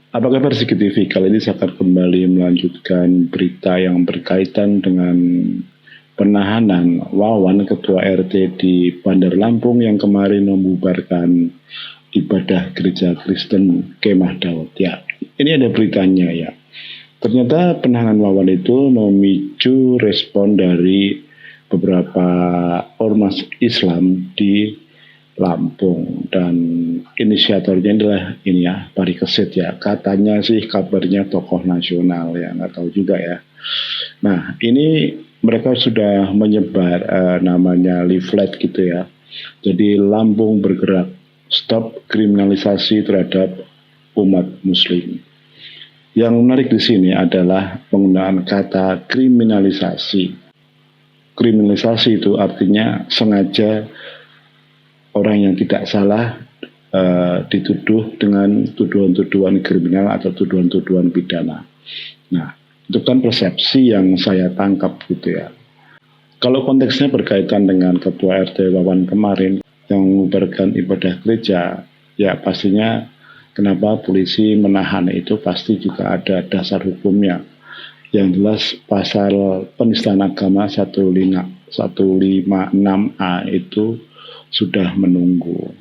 Apa kabar Sigi TV? Kali ini saya akan kembali melanjutkan berita yang berkaitan dengan penahanan Wawan Ketua RT di Bandar Lampung yang kemarin membubarkan ibadah gereja Kristen Kemah Daud. Ya, ini ada beritanya ya. Ternyata penahanan Wawan itu memicu respon dari beberapa ormas Islam di Lampung, dan inisiatornya adalah ini ya, Parikesit ya, katanya sih kabarnya tokoh nasional ya, nggak tahu juga ya. Nah ini mereka sudah menyebar namanya leaflet gitu ya, jadi Lampung bergerak, stop kriminalisasi terhadap umat muslim. Yang menarik di sini adalah penggunaan kata kriminalisasi. Kriminalisasi itu artinya sengaja orang yang tidak salah dituduh dengan tuduhan-tuduhan kriminal atau tuduhan-tuduhan pidana. Nah, itu kan persepsi yang saya tangkap gitu ya. Kalau konteksnya berkaitan dengan Ketua RT Wawan kemarin yang mengubarkan ibadah gereja, ya pastinya kenapa polisi menahan itu pasti juga ada dasar hukumnya. Yang jelas pasal penistaan agama 156A itu sudah menunggu.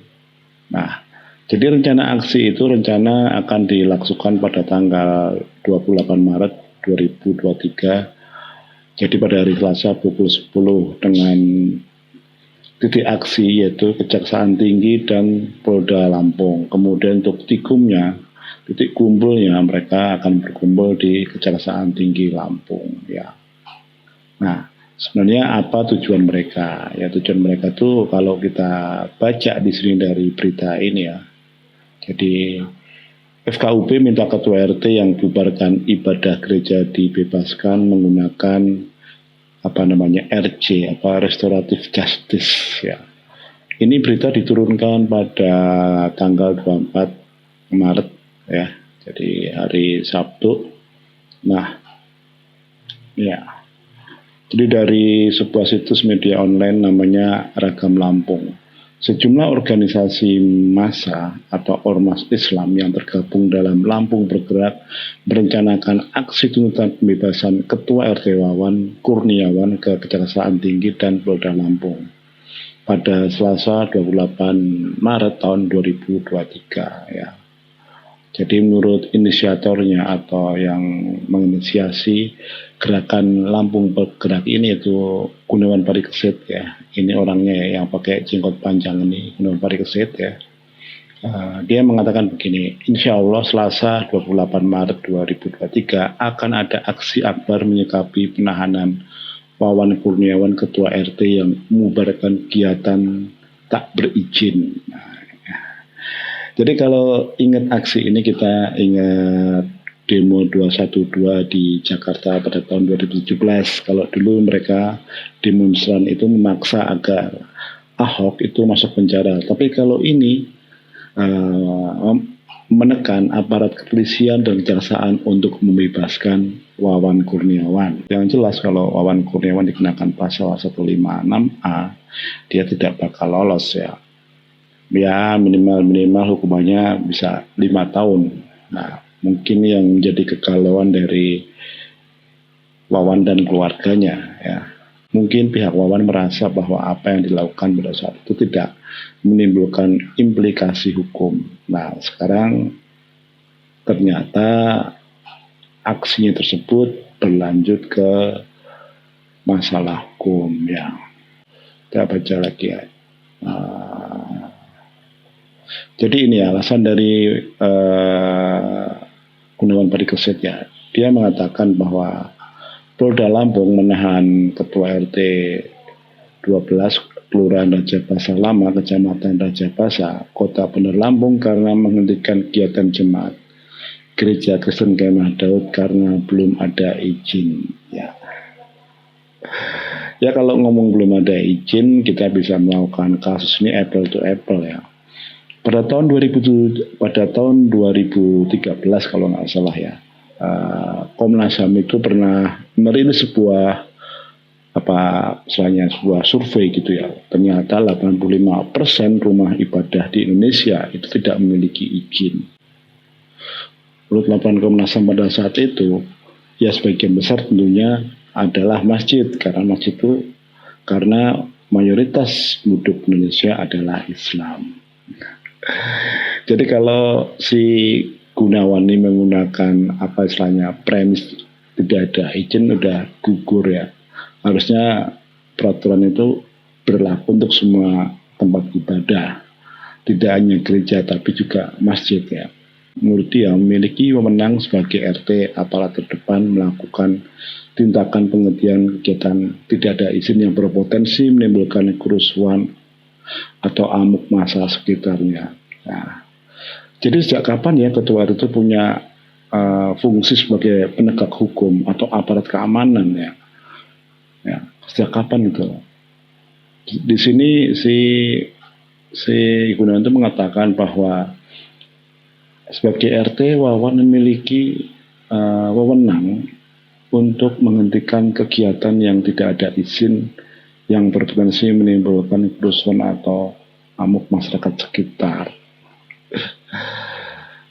Nah, jadi rencana aksi itu rencana akan dilaksanakan pada tanggal 28 Maret 2023. Jadi pada hari Selasa pukul 10 dengan titik aksi yaitu Kejaksaan Tinggi dan Polda Lampung. Kemudian untuk tikumnya, titik kumpulnya mereka akan berkumpul di Kejaksaan Tinggi Lampung ya. Nah, sebenarnya apa tujuan mereka? Ya tujuan mereka tuh kalau kita baca di sini dari berita ini ya. Jadi FKUP minta Ketua RT yang bubarkan ibadah gereja dibebaskan menggunakan RJ, Restoratif Justice ya. Ini berita diturunkan pada tanggal 24 Maret ya. Jadi hari Sabtu. Nah, ya. Jadi dari sebuah situs media online namanya Ragam Lampung, sejumlah organisasi massa atau ormas Islam yang tergabung dalam Lampung Bergerak merencanakan aksi tuntutan pembebasan Ketua RT Wawan Kurniawan ke Kejaksaan Tinggi dan Polda Lampung pada Selasa 28 Maret tahun 2023 ya. Jadi menurut inisiatornya atau yang menginisiasi gerakan Lampung Bergerak ini itu Gunawan Parikesit ya. Ini orangnya yang pakai jenggot panjang ini, Gunawan Parikesit ya. Dia mengatakan begini, insya Allah Selasa 28 Maret 2023 akan ada aksi akbar menyikapi penahanan Wawan Kurniawan Ketua RT yang mengubarkan kegiatan tak berizin. Jadi kalau ingat aksi ini kita ingat demo 212 di Jakarta pada tahun 2017. Kalau dulu mereka demonstran itu memaksa agar Ahok itu masuk penjara. Tapi kalau ini menekan aparat kepolisian dan kejaksaan untuk membebaskan Wawan Kurniawan. Yang jelas kalau Wawan Kurniawan dikenakan pasal 156A, dia tidak bakal lolos ya. Ya minimal hukumannya bisa 5 tahun. Nah mungkin yang menjadi kegalauan dari Wawan dan keluarganya ya. Mungkin pihak Wawan merasa bahwa apa yang dilakukan pada saat itu tidak menimbulkan implikasi hukum. Nah sekarang ternyata aksinya tersebut berlanjut ke masalah hukum ya. Kita baca lagi ya. Jadi ini alasan dari Gunawan Parikesit ya. Dia mengatakan bahwa Polda Lampung menahan Ketua RT 12 Kelurahan Rajabasa Lama, Kecamatan Rajabasa, Kota Bandar Lampung karena menghentikan kegiatan jemaat Gereja Kristen Kemah Daud karena belum ada izin ya. Ya kalau ngomong belum ada izin, kita bisa melakukan kasus ini apple to apple ya. Pada tahun 2013 kalau nggak salah ya, Komnas HAM itu pernah merilis sebuah survei gitu ya. Ternyata 85% rumah ibadah di Indonesia itu tidak memiliki izin. menurut laporan Komnas HAM pada saat itu, ya sebagian besar tentunya adalah masjid, karena masjid itu karena mayoritas penduduk Indonesia adalah Islam. Jadi kalau si Gunawan ini menggunakan apa istilahnya premis tidak ada izin udah gugur ya. Harusnya peraturan itu berlaku untuk semua tempat ibadah, tidak hanya gereja tapi juga masjid ya. Menurut dia memiliki wewenang sebagai RT aparat terdepan melakukan tindakan penghentian kegiatan tidak ada izin yang berpotensi menimbulkan kerusuhan atau amuk massa sekitarnya. Nah, jadi sejak kapan ya ketua RT itu punya fungsi sebagai penegak hukum atau aparat keamanan ya? Ya, sejak kapan itu? Di sini si Gunawan itu mengatakan bahwa sebagai RT Wawan memiliki wewenang untuk menghentikan kegiatan yang tidak ada izin yang berpotensi menimbulkan kerusuhan atau amuk masyarakat sekitar.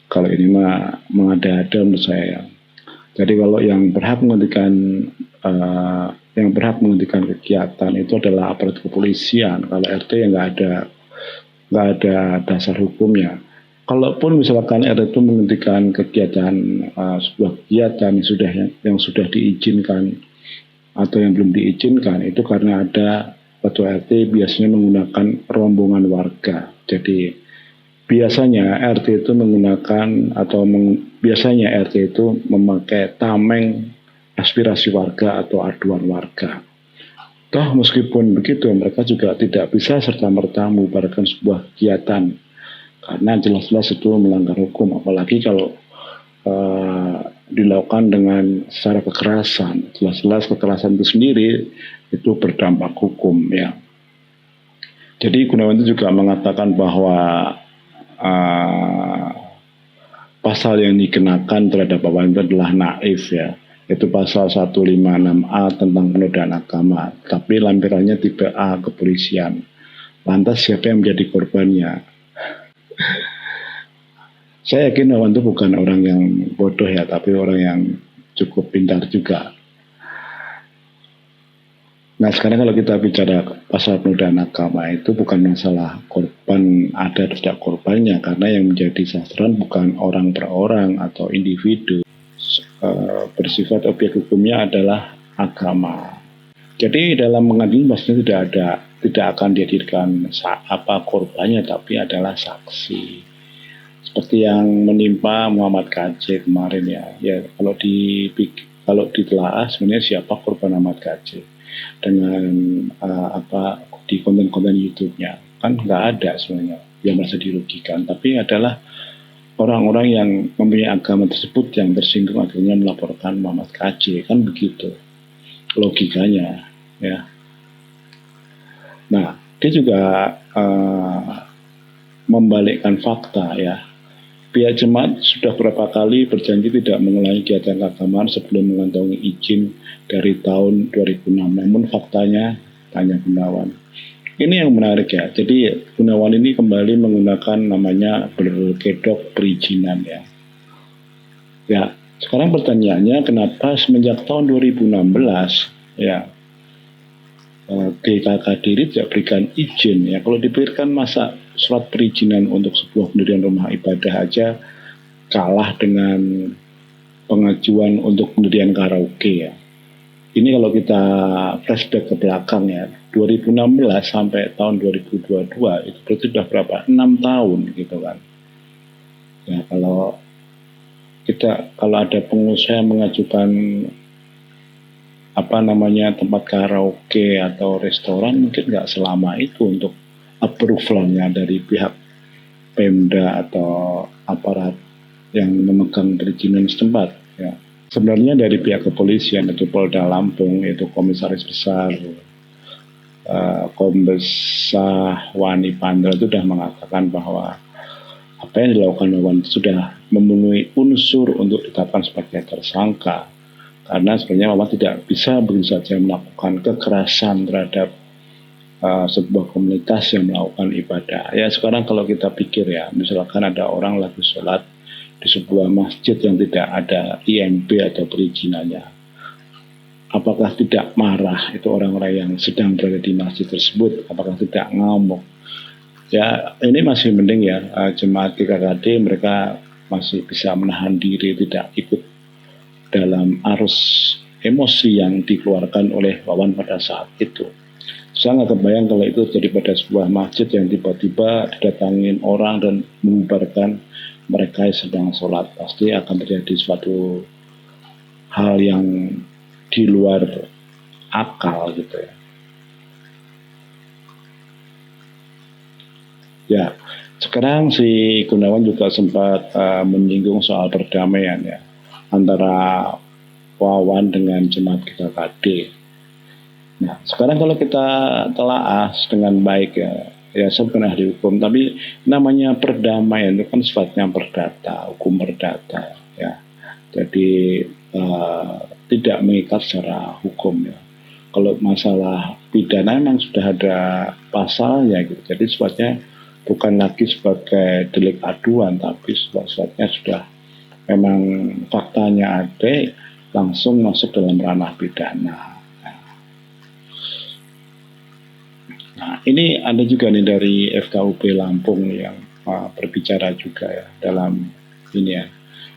Kalau ini mah mengada-ada menurut saya. Jadi kalau yang berhak menghentikan kegiatan itu adalah aparat kepolisian. Kalau RT yang nggak ada dasar hukumnya. Kalaupun misalkan RT itu menghentikan kegiatan sebuah kegiatan yang sudah diizinkan atau yang belum diizinkan itu karena ada ketua RT biasanya menggunakan rombongan warga. Jadi biasanya RT itu biasanya RT itu memakai tameng aspirasi warga atau aduan warga. Toh meskipun begitu mereka juga tidak bisa serta-merta membubarkan sebuah kegiatan karena jelas-jelas itu melanggar hukum, apalagi kalau dilakukan dengan secara kekerasan. Jelas-jelas kekerasan itu sendiri itu berdampak hukum ya. Jadi Gunawan itu juga mengatakan bahwa pasal yang dikenakan terhadap Wawan itu adalah naif ya. Itu pasal 156A tentang penodaan agama. Tapi lampirannya tipe A kepolisian. Lantas siapa yang menjadi korbannya? Saya yakin Wawan itu bukan orang yang bodoh ya, tapi orang yang cukup pintar juga. Nah sekarang kalau kita bicara pasal penodaan agama itu bukan masalah korban ada atau tidak korbannya, karena yang menjadi sasaran bukan orang per orang atau individu. Bersifat objek hukumnya adalah agama. Jadi dalam mengadili pastinya tidak akan dihadirkan korbannya, tapi adalah saksi. Seperti yang menimpa Muhammad KJ kemarin ya. Ya kalau ditelaah sebenarnya siapa korban Muhammad KJ dengan di konten-konten YouTube-nya kan nggak ada sebenarnya yang merasa dirugikan, tapi adalah orang-orang yang mempunyai agama tersebut yang tersinggung akhirnya melaporkan Muhammad KJ, kan begitu logikanya ya. Nah dia juga membalikkan fakta ya. Pihak jemaat sudah beberapa kali berjanji tidak mengulangi kegiatan keagamaan sebelum mengantongi izin dari tahun 2006. Namun faktanya, tanya Gunawan. Ini yang menarik ya. Jadi Gunawan ini kembali menggunakan namanya berkedok perizinan ya. Ya, sekarang pertanyaannya kenapa semenjak tahun 2016 ya GKK Diri tidak berikan izin ya. Kalau diberikan masa surat perizinan untuk sebuah pendirian rumah ibadah aja kalah dengan pengajuan untuk pendirian karaoke ya. Ini kalau kita flashback ke belakang ya, 2016 sampai tahun 2022 itu berarti sudah berapa? 6 tahun gitu kan. Ya kalau ada pengusaha yang mengajukan tempat karaoke atau restoran, mungkin nggak selama itu untuk approval-nya dari pihak Pemda atau aparat yang memegang perizinan setempat ya. Sebenarnya dari pihak kepolisian itu Polda Lampung, yaitu Komisaris Besar Kombes Wani Pandra itu sudah mengatakan bahwa apa yang dilakukan Wawan sudah memenuhi unsur untuk ditetapkan sebagai tersangka, karena sebenarnya Wawan tidak bisa begitu saja melakukan kekerasan terhadap sebuah komunitas yang melakukan ibadah. Ya sekarang kalau kita pikir ya, misalkan ada orang lagi sholat di di sebuah masjid yang tidak ada IMB atau perizinannya, apakah tidak marah itu orang-orang yang sedang berada di masjid tersebut? Apakah tidak ngamuk? Ya, ini masih mending ya, jemaat GKKD mereka masih bisa menahan diri, tidak ikut dalam arus emosi yang dikeluarkan oleh Wawan pada saat itu. Saya nggak kebayang kalau itu terjadi pada sebuah masjid yang tiba-tiba didatangin orang dan membubarkan mereka yang sedang sholat. Pasti akan terjadi suatu hal yang di luar akal gitu ya. Ya, sekarang si Gunawan juga sempat menyinggung soal perdamaian ya antara Wawan dengan jemaat GKKD. Nah, sekarang kalau kita telaah dengan baik ya saya bukan ahli hukum, tapi namanya perdamaian itu kan sifatnya perdata, hukum perdata ya. Jadi tidak mengikat secara hukum ya. Kalau masalah pidana memang sudah ada pasalnya gitu. Jadi sifatnya bukan lagi sebagai delik aduan, tapi sifatnya sudah memang faktanya ada, langsung masuk dalam ranah pidana. Nah, ini ada juga nih dari FKUP Lampung yang berbicara juga ya dalam ini ya.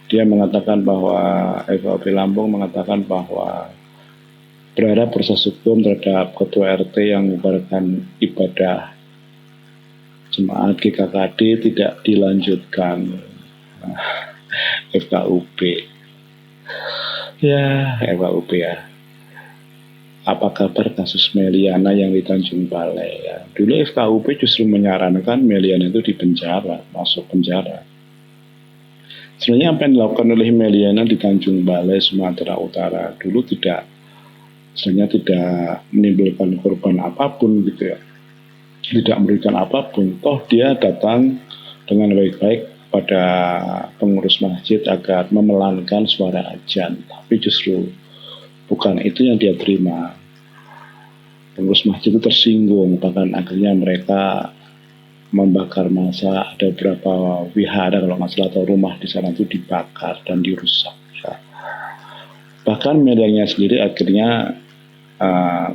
Dia mengatakan bahwa FKUP Lampung mengatakan bahwa berharap proses hukum terhadap ketua RT yang membubarkan ibadah jemaat GKKD tidak dilanjutkan. FKUP ya, FKUP ya. Apa kabar kasus Meliana yang di Tanjung Balai ya. Dulu FKUP justru menyarankan Meliana itu dipenjara, masuk penjara. Sebenarnya apa yang dilakukan oleh Meliana di Tanjung Balai, Sumatera Utara dulu sebenarnya tidak menimbulkan korban apapun gitu ya. Tidak memberikan apapun. Toh dia datang dengan baik-baik pada pengurus masjid agar memelankan suara azan. Tapi justru bukan itu yang dia terima. Pengurus masjid itu tersinggung, bahkan akhirnya mereka membakar massa. Ada beberapa wihara kalau nggak salah atau rumah di sana itu dibakar dan dirusak. Bahkan medianya sendiri akhirnya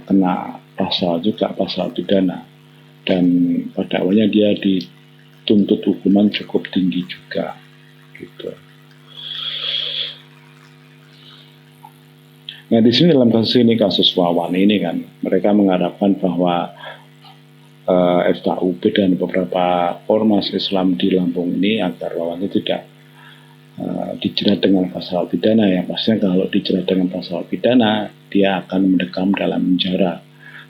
kena pasal juga, pasal pidana, dan pada awalnya dia dituntut hukuman cukup tinggi juga gitu. Nah, di sini dalam kasus ini, kasus Wawan ini kan, mereka mengharapkan bahwa FKUP dan beberapa ormas Islam di Lampung ini agar Wawan itu tidak dijerat dengan pasal pidana ya. Pastinya kalau dijerat dengan pasal pidana, dia akan mendekam dalam penjara.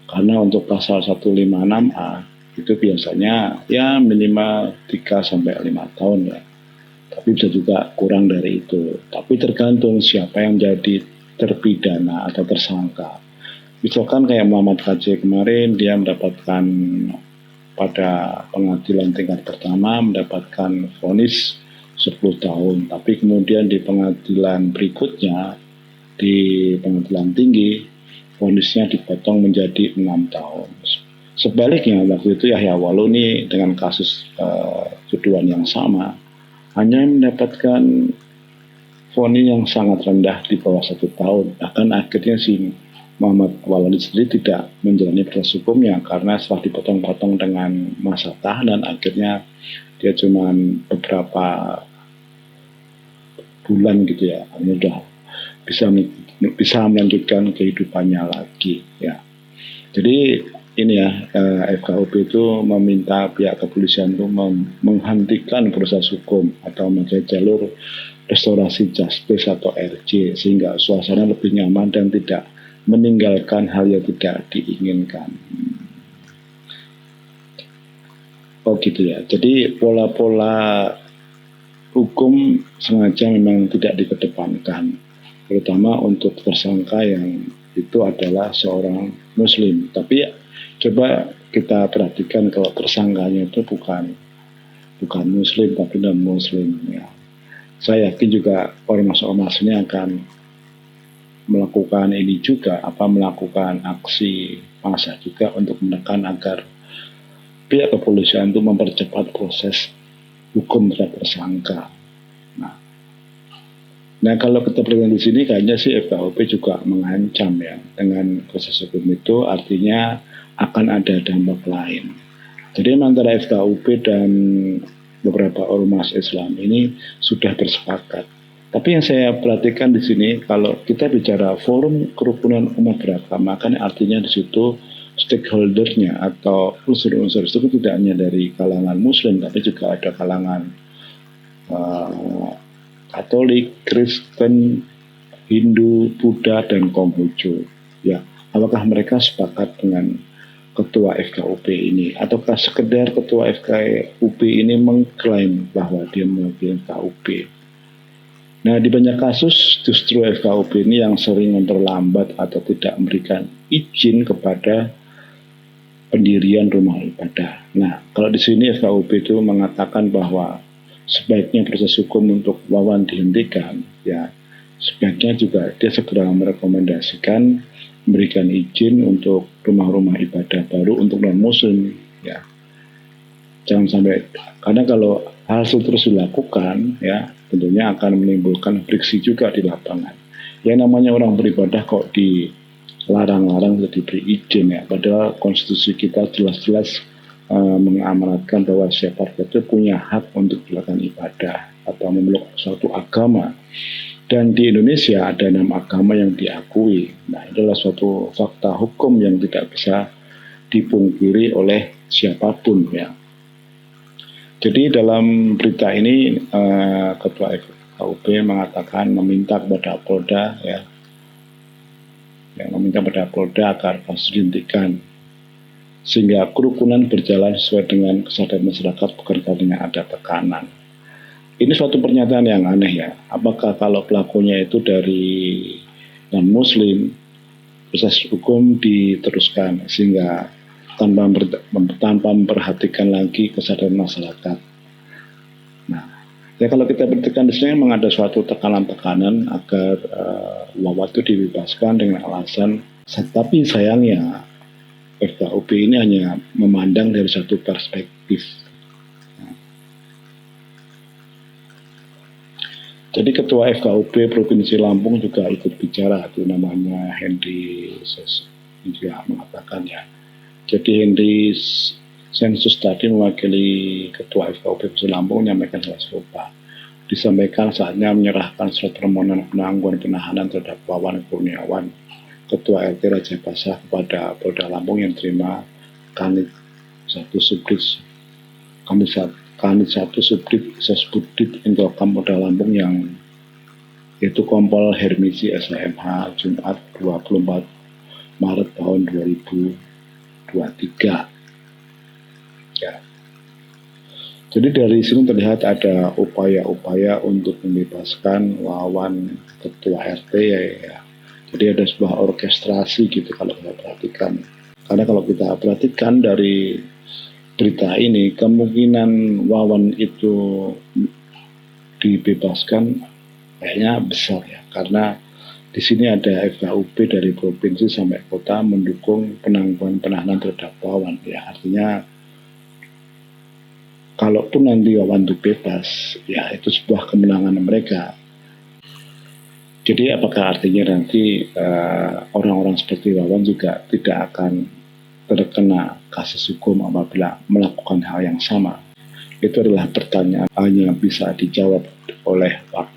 Karena untuk pasal 156A itu biasanya ya minimal 3-5 tahun ya. Tapi bisa juga kurang dari itu. Tapi tergantung siapa yang jadi terpidana atau tersangka. Misalkan kayak Muhammad KJ kemarin, dia mendapatkan pada pengadilan tingkat pertama mendapatkan vonis 10 tahun. Tapi kemudian di pengadilan berikutnya, di pengadilan tinggi, vonisnya dipotong menjadi 6 tahun. Sebaliknya waktu itu Yahya Walu ini dengan kasus tuduhan yang sama hanya mendapatkan vonis yang sangat rendah di bawah 1 tahun. Bahkan akhirnya si Muhammad Walid sendiri tidak menjalani proses hukumnya karena setelah dipotong-potong dengan masa tahanan, akhirnya dia cuma beberapa bulan gitu ya, udah bisa melanjutkan kehidupannya lagi ya. Jadi ini ya, FKUP itu meminta pihak kepolisian itu menghentikan proses hukum atau memakai jalur restorasi justice atau RJ sehingga suasana lebih nyaman dan tidak meninggalkan hal yang tidak diinginkan. Oh gitu ya. Jadi pola-pola hukum sengaja memang tidak dikedepankan, terutama untuk tersangka yang itu adalah seorang muslim. Tapi coba kita perhatikan kalau tersangkanya itu bukan muslim tapi non muslim ya. Saya yakin juga ormas-ormas ini akan melakukan ini juga, melakukan aksi massa juga untuk menekan agar pihak kepolisian itu mempercepat proses hukum terhadap tersangka. Nah, Nah, kalau kita perhatikan di sini kayaknya sih FKUP juga mengancam ya dengan proses hukum itu, artinya akan ada dampak lain. Jadi antara FKUP dan beberapa ormas Islam ini sudah bersepakat. Tapi yang saya perhatikan di sini, kalau kita bicara forum kerukunan umat beragama, kan artinya di situ stakeholdernya atau unsur-unsur itu tidak hanya dari kalangan Muslim, tapi juga ada kalangan uh, Katolik, Kristen, Hindu, Buddha, dan Konghucu. Ya, apakah mereka sepakat dengan ketua FKUP ini? Ataukah sekedar ketua FKUP ini mengklaim bahwa dia mewakili FKUP? Nah, di banyak kasus justru FKUP ini yang sering memperlambat atau tidak memberikan izin kepada pendirian rumah ibadah. Nah, kalau di sini FKUP itu mengatakan bahwa sebaiknya proses hukum untuk Wawan dihentikan, ya sebaiknya juga dia segera merekomendasikan memberikan izin untuk rumah-rumah ibadah baru untuk non-muslim, ya. Jangan sampai, karena kalau hal itu terus dilakukan, ya tentunya akan menimbulkan friksi juga di lapangan. Yang namanya orang beribadah kok dilarang-larang untuk diberi izin, ya, padahal konstitusi kita jelas-jelas mengamanatkan bahwa siapa itu punya hak untuk melakukan ibadah atau memeluk suatu agama. Dan di Indonesia ada 6 agama yang diakui. Nah, itulah suatu fakta hukum yang tidak bisa dipungkiri oleh siapapun, ya. Jadi dalam berita ini Ketua FKUP mengatakan meminta kepada Polda, ya, yang meminta kepada Polda agar kasus dihentikan sehingga kerukunan berjalan sesuai dengan kesadaran masyarakat, bukan karena ada tekanan. Ini suatu pernyataan yang aneh, ya. Apakah kalau pelakunya itu dari non-muslim, proses hukum diteruskan sehingga tanpa memperhatikan lagi kesadaran masyarakat. Nah, ya kalau kita perhatikan di sini memang ada suatu tekanan-tekanan agar Wawan itu dibebaskan dengan alasan, tapi sayangnya FKUP ini hanya memandang dari satu perspektif. Jadi Ketua FKUP Provinsi Lampung juga ikut bicara, itu namanya Henry juga mengatakan, ya. Jadi Henry Sensus tadi mewakili Ketua FKUP Provinsi Lampung menyampaikan hal serupa. Disampaikan saatnya menyerahkan surat permohonan penangguhan penahanan terhadap Wawan Kurniawan, Ketua RT Raja Basah, kepada Polda Lampung yang terima Kanit 1 Subdit Sesbudit Intokam Polda Lampung yang yaitu Kompol Hermisi SHMH Jumat 24 Maret tahun 2023. Ya. Jadi dari sini terlihat ada upaya-upaya untuk membebaskan Wawan Ketua RT, ya. Jadi ada sebuah orkestrasi gitu kalau kita perhatikan. Karena kalau kita perhatikan dari berita ini, kemungkinan Wawan itu dibebaskan kayaknya besar, ya, karena di sini ada FKUP dari provinsi sampai kota mendukung penangguhan penahanan terhadap Wawan, ya. Artinya kalaupun nanti Wawan itu bebas, ya itu sebuah kemenangan mereka. Jadi apakah artinya nanti orang-orang seperti Wawan juga tidak akan terkena kasus hukum apabila melakukan hal yang sama? Itu adalah pertanyaan yang bisa dijawab oleh waktu.